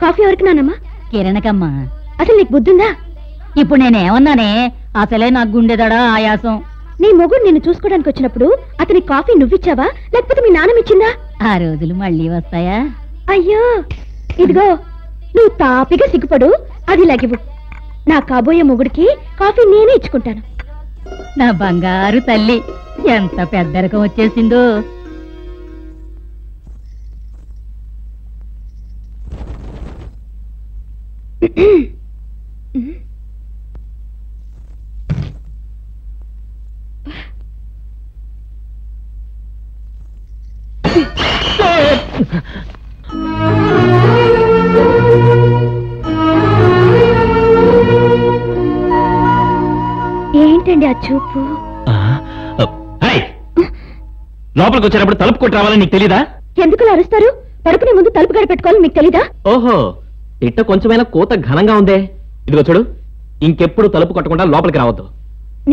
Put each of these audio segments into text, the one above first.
Coffee ఎవరికి నానమ్మా? కిరణకమ్మా. అసలు నీకు బుద్ధుందా? ఇప్పుడు నేనేమన్నానే? అసలే నాకు గుండెదడా ఆయాసం. నీ మొగుడు నిన్ను చూసుకోవడానికి వచ్చినప్పుడు అతని కాఫీ నువ్విచ్చావా లేకపోతే మీ నాన్నమిచ్చిందా? ఆ రోజులు మళ్ళీ వస్తాయా? అయ్యో ఇదిగో, నువ్వు తాపిగా సిగ్గుపడు, అది లగివు. నా కాబోయే మొగుడికి కాఫీ నేనే ఇచ్చుకుంటాను. నా బంగారు తల్లి, ఎంత పెద్దరకం వచ్చేసిందో. ఏంటండి ఆ చూపు? లోపలికి వచ్చేటప్పుడు తలుపు కొట్టి రావాలని నీకు తెలీదా? ఎందుకు అరుస్తారు? పడుకునే ముందు తలుపు గడి పెట్టుకోవాలని మీకు తెలీదా? ఓహో, ఇట్ట కొంచెమైనా కోత ఘనంగా ఉందే. ఇదిగో చూడు, ఇంకెప్పుడు తలుపు కొట్టకుండా లోపలికి రావద్దు.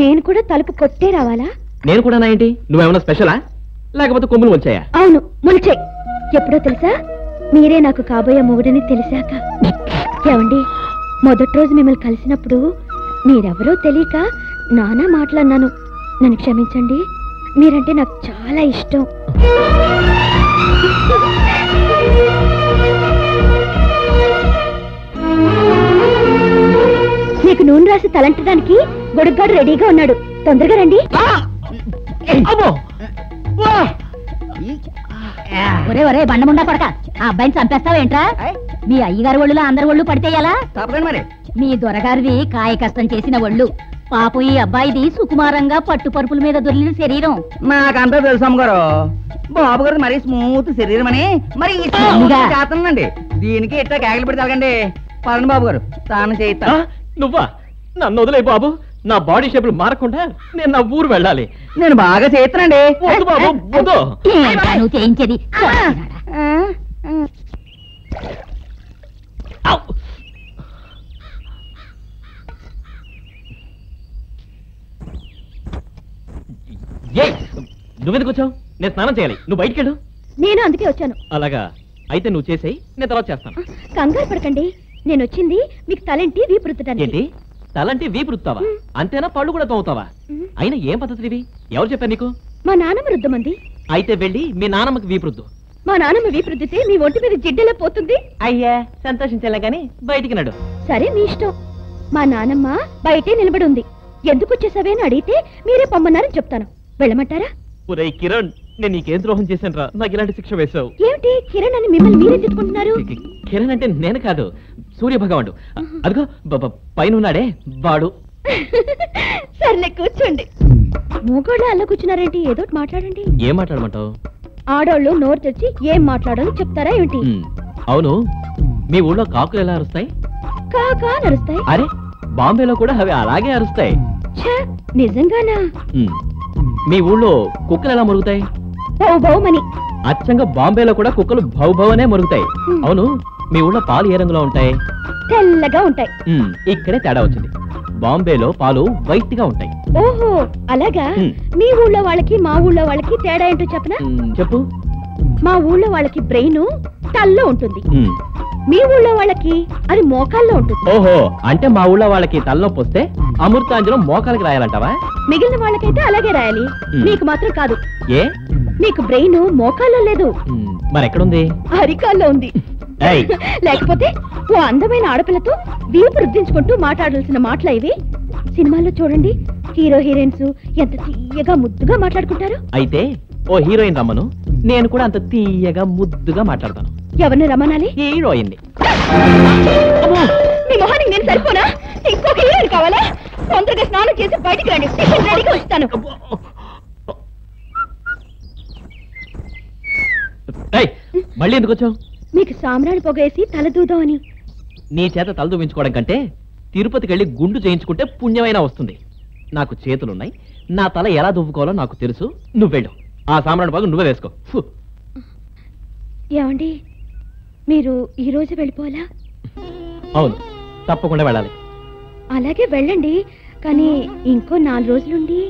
నేను కూడా తలుపు కొట్టే రావాలా? నేను కూడా నా ఏంటి, నువ్వేమన్నా స్పెషలా లేకపోతే కొమ్ములు వచ్చాయా? అవును, ముల్చే. ఎప్పుడో తెలుసా? మీరే నాకు కాబోయే మొగుడని తెలిసాక. ఏమండి, మొదటి రోజు మిమ్మల్ని కలిసినప్పుడు మీరెవరో తెలియక నానా మాట్లాడినాను. నన్ను క్షమించండి, మీరంటే నాకు చాలా ఇష్టం. నీకు నూనె రాసి తలంటడానికి గొడుగ్గాడు రెడీగా ఉన్నాడు, తొందరగా రండి. ఒరే ఒరే బండముండా కొడక, ఆ అబ్బాయిని చంపేస్తావేంట్రా? మీ అయ్యగారి ఒళ్ళులో అందరి ఒళ్ళు పడితే ఎలా? మరి మీ దొరగారిది కాయ కష్టం చేసిన ఒళ్ళు, పాపం ఈ అబ్బాయిది సుకుమారంగా పట్టు పరుపుల మీద దొరికిన శరీరం. మాకంతా తెలుసు అమ్మగారు. బాబు గారు మరీ స్మూత్ శరీరం అని మరి చేస్తానండి. దీనికి ఇట్లా కేకలు పెడితే తగండి. పదండి బాబు గారు, తాను చేయిస్తా. నువ్వా? నన్ను వదిలే బాబు, నా బాడీ షేపులు మారకుండా నేను నా ఊరు వెళ్ళాలి. నేను బాగా చేస్తానండి. వద్దు బాబు, వద్దు. నువ్వు చేయించేది నువ్వెందుకు వచ్చావు? నేను స్నానం చేయాలి, నువ్వు బయటికి వెళ్ళు. నేను అందుకే వచ్చాను. అలాగా, అయితే నువ్వు చేసేయి, నేను తర్వాత చేస్తాను. కంగారు పడకండి, నేను వచ్చింది మీకు తలంటి వీపు రుద్దడానికి. ఏంటి, తలంటి వీపు రుత్తావా? అంతేనా, పళ్ళు కూడా తవ్వుతావా? అయినా ఏం పద్ధతి ఇవి? ఎవరు చెప్పారు నీకు? మా నాన్నమ్మ రుద్దమంది. అయితే వెళ్ళి మీ నాన్నమ్మకి వీపు రుద్దు. మా నాన్నమ్మ వీపు రుద్దితే మీ ఒంటి మీద జిడ్డెలా పోతుంది. అయ్యా, సంతోషించాలే గాని బయటికి నడు. సరే, మీ ఇష్టం. మా నాన్నమ్మ బయటే నిలబడి ఉంది. ఎందుకు వచ్చేసావే అని అడిగితే మీరే పొమ్మన్నారని చెప్తాను. వెళ్ళమంటారా? ఒరేయ్ కిరణ్, నేను నీకేం ద్రోహం చేశాను రా, నాకు ఇలాంటి శిక్ష వేశావు. ఏమిటి కిరణ్ అని మిమ్మల్ని మీరే తిట్టుకుంటున్నారు? కిరణ్ అంటే నేను కాదు, సూర్య భగవానుడు. అదిగో పైన ఉన్నాడే వాడు. సర్లే, కూర్చోండి. మూగోళ్ళు అలా కూర్చున్నారేంటి? ఏదో మాట్లాడండి. ఏం మాట్లాడమంటావు? ఆడోళ్ళు నోరు తెచ్చి ఏం మాట్లాడాలో చెప్తారా ఏమిటి? అవును, మీ ఊళ్ళో కాకులు ఎలా అరుస్తాయి? కాకా నరుస్తాయి. అరే, బాంబేలో కూడా అవి అలాగే అరుస్తాయి. నిజంగానా? మీ ఊళ్ళో కుక్కలు ఎలా మురుగుతాయి? బౌ బౌమని. అచ్చంగా బాంబేలో కూడా కుక్కలు భౌ భౌ అనే మురుగుతాయి. అవును, మీ ఊళ్ళో పాలు ఏ రంగులో ఉంటాయి? తెల్లగా ఉంటాయి. ఇక్కడే తేడా వచ్చింది. బాంబేలో పాలు వైట్ గా ఉంటాయి. ఓహో, అలాగా? మీ ఊళ్ళో వాళ్ళకి మా ఊళ్ళో వాళ్ళకి తేడా ఏంటో చెప్పనా? చెప్పు. మా ఊళ్ళో వాళ్ళకి బ్రెయిన్ తల్లో ఉంటుంది, మీ ఊళ్ళో వాళ్ళకి అది మోకాల్లో ఉంటుంది. ఓహో, అంటే మా ఊళ్ళో వాళ్ళకి తలనొప్పి వస్తే అమృతాంజనం మోకాలకి రాయాలంటావా? మిగిలిన వాళ్ళకైతే అలాగే రాయాలి, నీకు మాత్రం కాదు. ఏ? నీకు బ్రెయిన్ మోకాల్లో లేదు, మరెక్కడుంది? అరికాల్లో ఉంది. లేకపోతే ఓ అందమైన ఆడపిల్లతో వీపు రుద్దించుకుంటూ మాట్లాడాల్సిన మాటలు ఇవి. సినిమాల్లో చూడండి, హీరో హీరోయిన్స్ ఎంత తీయగా ముద్దుగా మాట్లాడుకుంటారు. అయితే ఓ హీరోయిన్ రమ్మను, నేను కూడా అంత తీయగా ముద్దుగా మాట్లాడతాను. ఎవరిని రమ్మనాలి? హీరోయిన్. మీ మొహానికి నేను సరిపోనా? ఇంకొక హీరోయిన్ కావాలా? తొందరగా స్నానం చేసి బయటికి రండి, రెడీగా వస్తాను. మళ్ళీ ఎందుకు వచ్చావు? మీకు సామ్రాణి పొగేసి తల దూదామని. నీ చేత తల దూవించుకోవడం కంటే తిరుపతికి వెళ్ళి గుండు చేయించుకుంటే పుణ్యమైనా వస్తుంది. నాకు చేతులున్నాయి, నా తల ఎలా దువ్వుకోవాలో నాకు తెలుసు. నువ్వెళ్ళు, ఆ సామ్రాణి పొగ నువ్వే వేసుకో. ఏమండి, మీరు ఈ రోజు వెళ్ళిపోవాలా? అవును, తప్పకుండా వెళ్ళాలి. అలాగే వెళ్ళండి, కానీ ఇంకో 4 రోజులుండి.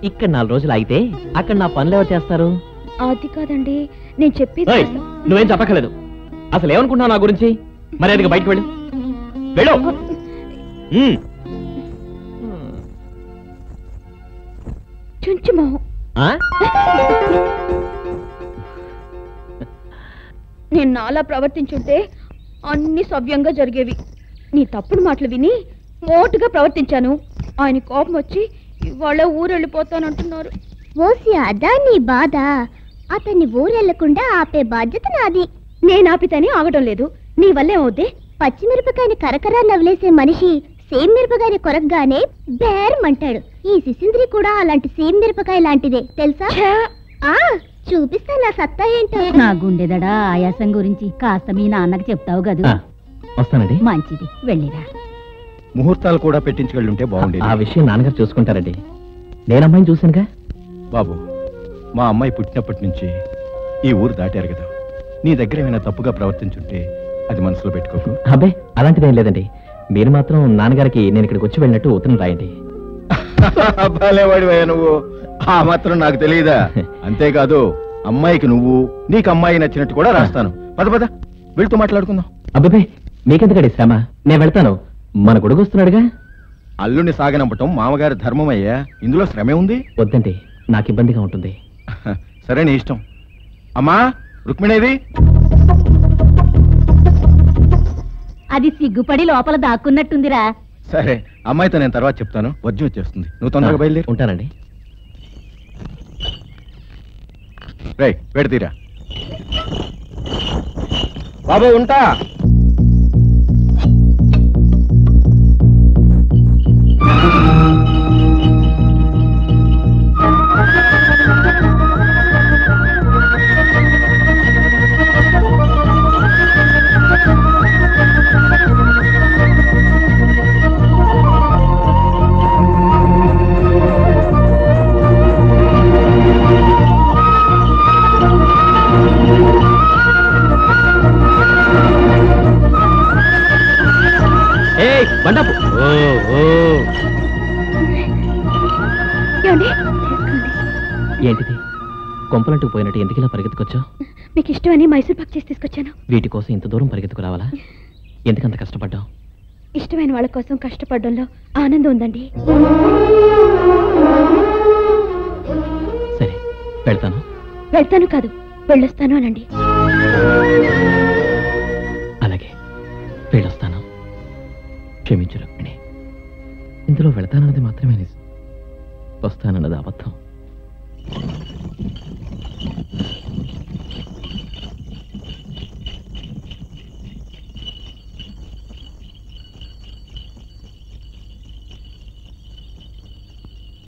ఇక్కడ 4 రోజులు అయితే అక్కడ నా పనులు ఎవరు చేస్తారు? అది కాదండి, నేను చెప్పేది. నువ్వేం చెప్పక్కర్లేదు. అసలు ఏమనుకుంటున్నావు నా గురించి? మరి అది బయటకు వెళ్ళు వెళ్ళు చుంచు మొహం. నేను నాలా ప్రవర్తించుంటే అన్ని సవ్యంగా జరిగేవి. నీ తప్పుడు మాటలు విని మోటుగా ప్రవర్తించాను. ఆయన కోపం వచ్చి ఇవాళ ఊరెళ్ళిపోతానంటున్నారు. ఓసి అదా నీ బాధ. అతన్ని ఊరెళ్లకుండా ఆపే బాధ్యత నాది. నేను ఆపితేనే ఆగడం లేదు. నీ వల్లే అవుద్దే. పచ్చిమిరపకాయని కరకరా నవ్వులేసే మనిషి సేమ్ మిరపకాయని కొరకగానే బేరమంటాడు. ఈ సిసింద్రి కూడా అలాంటి సేమ్ మిరపకాయ లాంటిదే తెలుసా? ఆ చూపిస్తా నా సత్తా ఏంటో. నా గుండెదడా ఆయాసం గురించి కాస్త మీ నాన్నకి చెప్తావు కదూ. వస్తానండి. మంచిది, వెళ్ళిరా. ముహూర్తాలు కూడా పెట్టించుకెళ్ళుంటే బాగుండేది. ఆ విషయం నాన్నగారు చూసుకుంటారండి. నేను అమ్మాయిని చూశానుగా. బాబు, మా అమ్మాయి పుట్టినప్పటి నుంచి ఈ ఊరు దాటారు కదా. నీ దగ్గర ఏమైనా తప్పుగా ప్రవర్తించుంటే అది మనసులో పెట్టుకోకు. అబ్బే, అలాంటిదేం లేదండి. మీరు మాత్రం నాన్నగారికి నేను ఇక్కడికి వచ్చి వెళ్ళినట్టు ఉత్తరం రాయండి. అబ్బాలేవాడివయ్యా నువ్వు. ఆ మాత్రం నాకు తెలియదా? అంతేకాదు, అమ్మాయికి నువ్వు, నీకు అమ్మాయి నచ్చినట్టు కూడా రాస్తాను. పద పద, వెళ్తూ మాట్లాడుకుందాం. అబ్బాబే, మీకెందుకండి శ్రమ? నేను వెళ్తాను. మన గొడుగు వస్తున్నాడుగా. అల్లుని సాగనంపటం మామగారి ధర్మం అయ్యా. ఇందులో శ్రమే ఉంది. వద్దండి, నాకు ఇబ్బందిగా ఉంటుంది. సరే, నీ ఇష్టం. అమ్మా, రుక్మిణేది? అది సిగ్గుపడి లోపల దాక్కున్నట్టుందిరా. సరే, అమ్మాయితో నేను తర్వాత చెప్తాను. వద్యం వచ్చేస్తుంది. నువ్వు తొందరగా బయలుదేరు. ఉంటానండి. రేయ్, పెడతీరా బాబు. ఉంటా. బండాపు. ఏంటిది? కొంపలంటూ పోయినట్టు ఎందుకు ఇలా పరిగెత్తుకొచ్చావు? మీకు ఇష్టమని మైసూర్ పాక్ చేసి తీసుకొచ్చాను. వీటి కోసం ఇంత దూరం పరిగెత్తుకు రావాలా? ఎందుకంత కష్టపడ్డావు? ఇష్టమైన వాళ్ళ కోసం కష్టపడడంలో ఆనందం ఉందండి. సరే, వెళ్తాను. వెళ్తాను కాదు, వెళ్ళొస్తాను అనండి. అలాగే, వెళ్ళొస్తాను. క్షమించు రుక్మిణి. ఇందులో వెళతానన్నది మాత్రమే నిజం. వస్తానన్నది అబద్ధం.